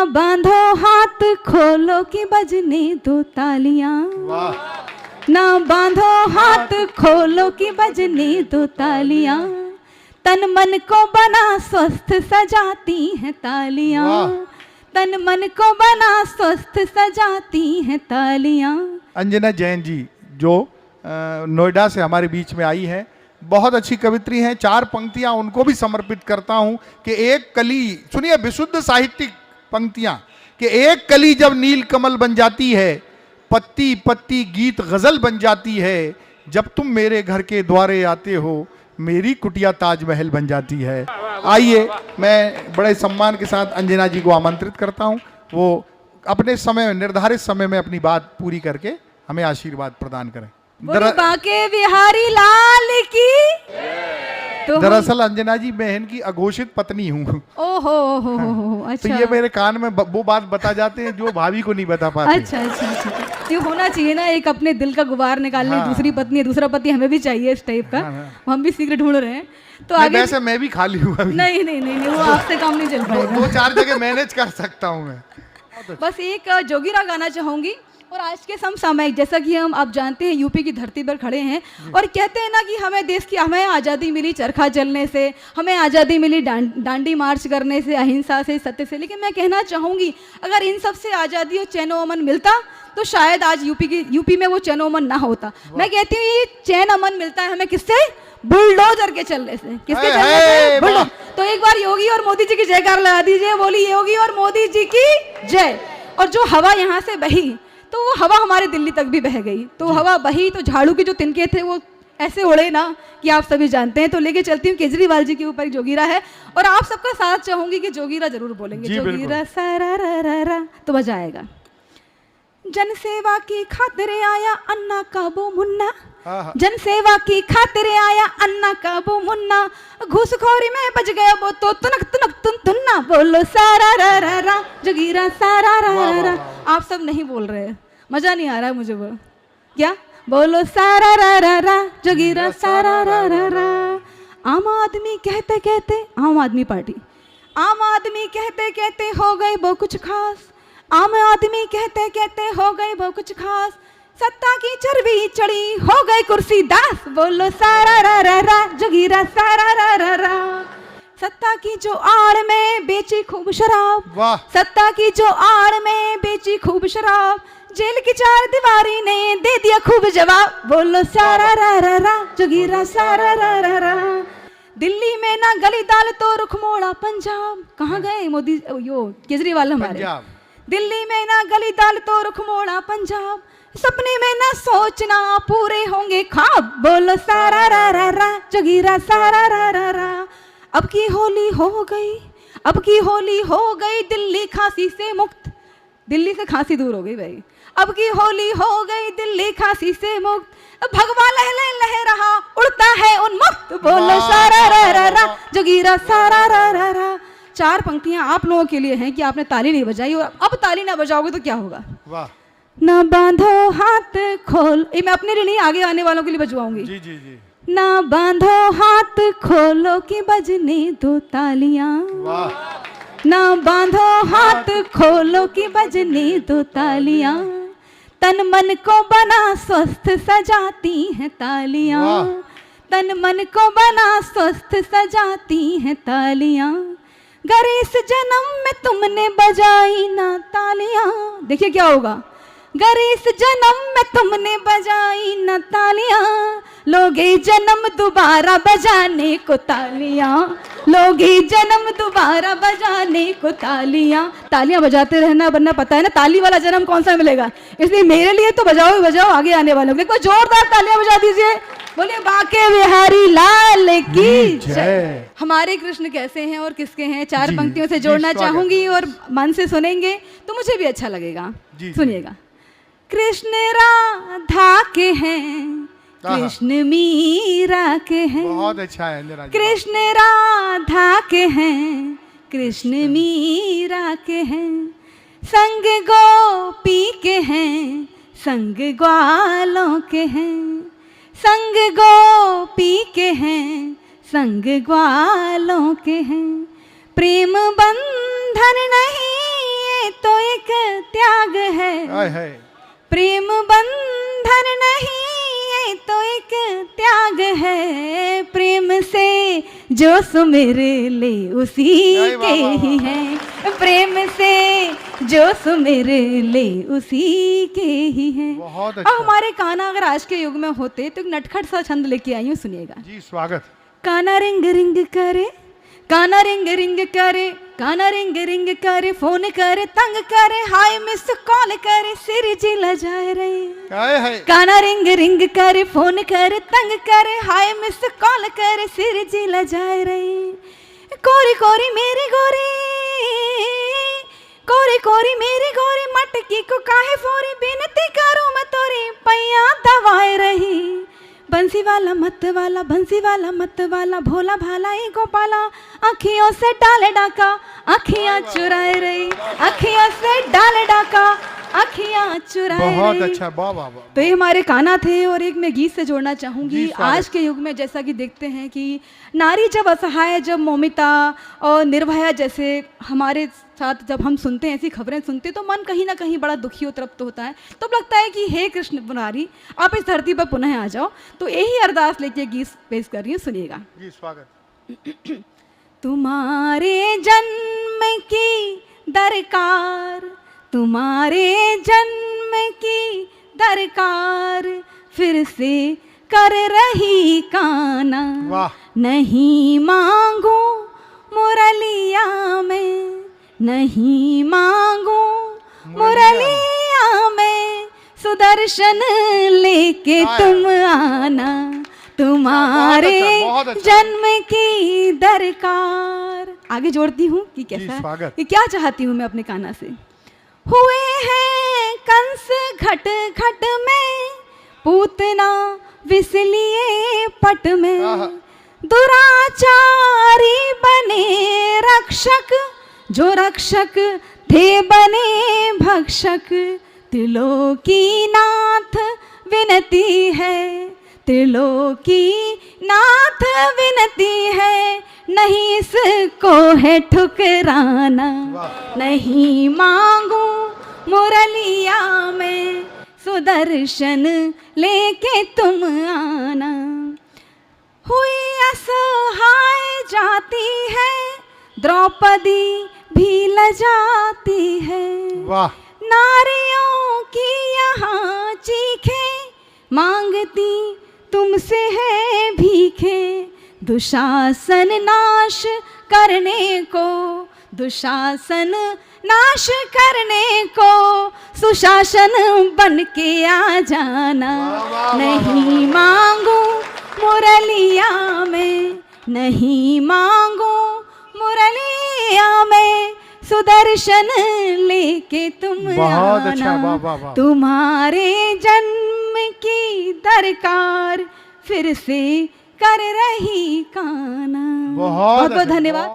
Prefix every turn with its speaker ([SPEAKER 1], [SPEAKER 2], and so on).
[SPEAKER 1] बांधो हाथ खोलो कि बजने दो तालियां, ना बांधो हाथ खोलो कि बजने दो तालियां, तन मन को बना स्वस्थ सजाती हैं तालियां, तन मन को बना स्वस्थ सजाती हैं तालियां।
[SPEAKER 2] अंजना जैन जी जो नोएडा से हमारे बीच में आई है, बहुत अच्छी कवित्री हैं। 4 पंक्तियां उनको भी समर्पित करता हूं कि एक कली, सुनिए विशुद्ध साहित्यिक पंक्तियां, कि एक कली जब नील कमल बन जाती है, पत्ती पत्ती गीत गजल बन जाती है, जब तुम मेरे घर के द्वारे आते हो मेरी कुटिया ताजमहल बन जाती है। आइए मैं बड़े सम्मान के साथ अंजना जी को आमंत्रित करता हूं, वो अपने समय निर्धारित समय में अपनी बात पूरी करके हमें आशीर्वाद प्रदान करें।
[SPEAKER 1] बाके बिहारी लाल की। तो
[SPEAKER 2] दरअसल अंजना जी मैं इनकी अघोषित पत्नी हूँ।
[SPEAKER 1] ओहो अच्छा।
[SPEAKER 2] तो ये मेरे कान में वो बात बता जाते हैं जो भाभी को नहीं बता पाते।
[SPEAKER 1] अच्छा अच्छा अच्छा, ये होना चाहिए ना, एक अपने दिल का गुबार निकालने। दूसरी पत्नी, दूसरा पति हमें भी चाहिए इस टाइप का। हम भी शीघ्र ढूंढ रहे हैं। तो आगे
[SPEAKER 2] वैसे मैं भी खाली हुआ।
[SPEAKER 1] नहीं नहीं नहीं नहीं, वो आपसे काम नहीं चल पाएगा।
[SPEAKER 2] 2-4 जगह मैनेज कर सकता हूँ मैं।
[SPEAKER 1] बस एक जोगीरा गाना चाहूंगी। और आज के समसामयिक, जैसा कि आप जानते हैं यूपी की धरती पर खड़े हैं और कहते हैं ना कि हमें देश की, हमें आज़ादी मिली चरखा चलने से, हमें आज़ादी मिली डांडी मार्च करने से, अहिंसा से, सत्य से। लेकिन मैं कहना चाहूँगी अगर इन सब से आज़ादी और चैन अमन मिलता तो शायद आज यूपी में वो चैन अमन ना होता। मैं कहती हूँ ये चैन अमन मिलता है हमें किससे? बुलडोजर के चलने से। किसके चलने से? बुलडोजर। तो एक बार योगी और मोदी जी की जयकार लगा दीजिए, बोली योगी और मोदी जी की जय। और जो हवा यहाँ से बही तो वो हवा हमारे दिल्ली तक भी बह गई। तो हवा बही तो झाड़ू के जो तिनके थे वो ऐसे उड़े ना कि आप सभी जानते हैं। तो लेके चलती हूँ केजरीवाल जी के ऊपर जोगीरा है और आप सबका साथ चाहूंगी कि जोगीरा जरूर बोलेंगे। जोगीरा सारा रा रा रा तो बजा आएगा। जनसेवा की खातिर आया अन्ना का वो मुन्ना, जनसेवा की खातिर आया अन्ना का वो मुन्ना, घूसखोरी में बच गया वो तो तुनक तुनक तुन तुन्ना, बोलो सारा रा रा रा जोगीरा सारा रा रा रा। आप सब नहीं बोल रहे, मजा नहीं आ रहा मुझे। वो क्या बोलो सारा रा रा रा जोगीरा सारा रा रा रा। आम आदमी कहते कहते, आम आदमी पार्टी, आम आदमी कहते कहते हो गए वो कुछ खास, आम आदमी कहते कहते हो गए वो कुछ खास, सत्ता की चर्बी चढ़ी हो गए कुर्सी दास, बोलो सारा रा रा रा जोगीरा सारा रा रा रा। सत्ता की जो आड़ में बेची खूब शराब, सत्ता की जो आड़ में बेची खूब शराब, जेल की 4 दीवारी ने दे दिया खूब जवाब, बोलो सारा रा रा रा जोगीरा सारा रा रा रा। दिल्ली में ना गली दाल तो रुख मोड़ा पंजाब, कहाँ गए मोदी यो केजरीवाल हमारे? दिल्ली में ना गली दाल तो रुख मोड़ा पंजाब, सपने में ना सोचना पूरे होंगे ख्वाब, बोलो सारा रा रा रा जोगीरा सारा रा रा रा। अब की होली हो गई, अब की होली हो गई दिल्ली खांसी से मुक्त, दिल्ली से खांसी दूर हो गई भाई। अब की होली हो गई दिल्ली खांसी से मुक्त, भगवा लहले लह रहा उड़ता है उन्मुक्त, बोलो सारा रा रा रा जोगीरा सारा रा रा रा। 4 पंक्तियां आप लोगों के लिए हैं कि आपने ताली नहीं बजाई और अब ताली ना बजाओगे तो क्या होगा? वाह। ना बांधो हाथ खोल, ये मैं अपने लिए नहीं आगे आने वालों के लिए बजवाऊंगी। जी जी जी। ना बांधो हाथ खोलो कि बजने दो तालियां, ना बांधो हाथ खोलो कि बजने दो तालियां, तन मन को बना स्वस्थ सजाती हैं तालियां, तन मन को बना स्वस्थ सजाती हैं तालियां। गर इस जन्म में तुमने बजाई ना तालियां, देखिए क्या होगा, गर इस जन्म में तुमने बजाई न तालियां, लोगे जन्म दोबारा बजाने को तालियां, लोगे जन्म दोबारा बजाने को तालियां। तालियां बजाते रहना, वरना पता है ना ताली वाला जन्म कौन सा मिलेगा। इसलिए मेरे लिए तो बजाओ ही बजाओ, आगे आने वालों के लिए जोरदार तालियां बजा दीजिए। बोले बाके बिहारी लाल की जय। हमारे कृष्ण कैसे हैं और किसके हैं, 4 पंक्तियों से जोड़ना चाहूंगी और मन से सुनेंगे तो मुझे भी अच्छा लगेगा। सुनिएगा। कृष्ण राधा के हैं, कृष्ण मीरा के हैं,
[SPEAKER 2] बहुत अच्छा है।
[SPEAKER 1] कृष्ण राधा के हैं, कृष्ण मीरा के हैं, संग गोपी के हैं, संग ग्वालों के हैं, संग गोपी के हैं, संग ग्वालों के हैं। प्रेम बंधन नहीं
[SPEAKER 2] हाय हाय।
[SPEAKER 1] प्रेम बंधन नहीं ये तो एक त्याग है, प्रेम से जो सुमिर ले उसी
[SPEAKER 2] अरे वाह,
[SPEAKER 1] के
[SPEAKER 2] वाह,
[SPEAKER 1] ही हैं, प्रेम से जो सुमिर ले उसी के ही हैं।
[SPEAKER 2] बहुत
[SPEAKER 1] अब
[SPEAKER 2] अच्छा
[SPEAKER 1] हमारे कान्हा अगर आज के युग में होते तो एक नटखट सा छंद लेके आई हूँ, सुनिएगा।
[SPEAKER 2] जी, स्वागत।
[SPEAKER 1] कान्हा रिंग रिंग करे, कान्हा रिंग रिंग करे, कान्हा रिंग रिंग करे, फोन करे तंग करे, हाय मिस कॉल करे, सिर जिला जाए रे।
[SPEAKER 2] हाय हाय।
[SPEAKER 1] कान्हा रिंग रिंग करे, फोन करे तंग करे, हाय मिस कॉल करे, सिर जिला जाए रे। कोरी कोरी मेरी गोरी, कोरी कोरी मेरी गोरी, मटकी को काहे फोरी, बिनती करूं मैं तोरी पैया दबाए रही। बंसी वाला मत वाला, बंसी वाला मत वाला, भोला भाला ए गोपाला, अखियों से डाले डाका, अखियां चुराए रही, अखियों से डाले डाका, अखियां चुराए
[SPEAKER 2] बहुत
[SPEAKER 1] रही।
[SPEAKER 2] अच्छा, वाह वाह वाह।
[SPEAKER 1] तो ये हमारे कान्हा थे। और एक मैं गीत से जोड़ना
[SPEAKER 2] जी,
[SPEAKER 1] चाहूंगी।
[SPEAKER 2] स्वागत।
[SPEAKER 1] आज के युग में जैसा कि देखते हैं कि नारी जब असहाय, जब मौमिता और निर्भया जैसे हमारे साथ जब हम सुनते हैं, ऐसी खबरें सुनते हैं, तो मन कहीं ना कहीं बड़ा दुखी और तृप्त होता है। तो अब लगता है कि हे कृष्ण मुरारी, आप इस धरती पर पुनः आ जाओ। तो यही अरदास लेके गीत पेश कर रही हूँ, सुनिएगा।
[SPEAKER 2] जी, स्वागत।
[SPEAKER 1] तुम्हारे जन्म की दरकार, तुम्हारे जन्म की दरकार, फिर से कर रही कान्हा,
[SPEAKER 2] वाह।
[SPEAKER 1] नहीं मांगू मुरलिया में, नहीं मांगू मुरलिया में, सुदर्शन लेके
[SPEAKER 2] आया।
[SPEAKER 1] तुम आना, तुम्हारे
[SPEAKER 2] बहुत अच्छा।
[SPEAKER 1] जन्म की दरकार। आगे जोड़ती हूँ कि कैसा है,
[SPEAKER 2] स्वागत।
[SPEAKER 1] कि क्या चाहती हूँ मैं अपने कान्हा से। हुए हैं कंस घट घट में, पूतना विसलिए पट में,
[SPEAKER 2] आहा।
[SPEAKER 1] दुराचारी बने रक्षक, जो रक्षक थे बने भक्षक। त्रिलोकी नाथ विनती है, त्रिलोकी नाथ विनती है, नहीं इसको है ठुकराना, नहीं मांगू मुरलिया में, सुदर्शन लेके तुम आना। हुई असहाय जाती है, द्रौपदी भी लजाती है,
[SPEAKER 2] वाह।
[SPEAKER 1] नारियों की यहाँ चीखे, मांगती तुमसे है भीखे। दुशासन नाश करने को, दुशासन नाश करने को, सुशासन बन के आ जाना। नहीं मांगू मुरलिया में, नहीं मांगू मुरलिया में, सुदर्शन लेके तुम
[SPEAKER 2] बहुत अच्छा,
[SPEAKER 1] आना।
[SPEAKER 2] वाह वाह वाह।
[SPEAKER 1] तुम्हारे जन्म की दरकार, फिर से कर रही कान्हा।
[SPEAKER 2] बहुत
[SPEAKER 1] बहुत
[SPEAKER 2] अच्छा,
[SPEAKER 1] धन्यवाद।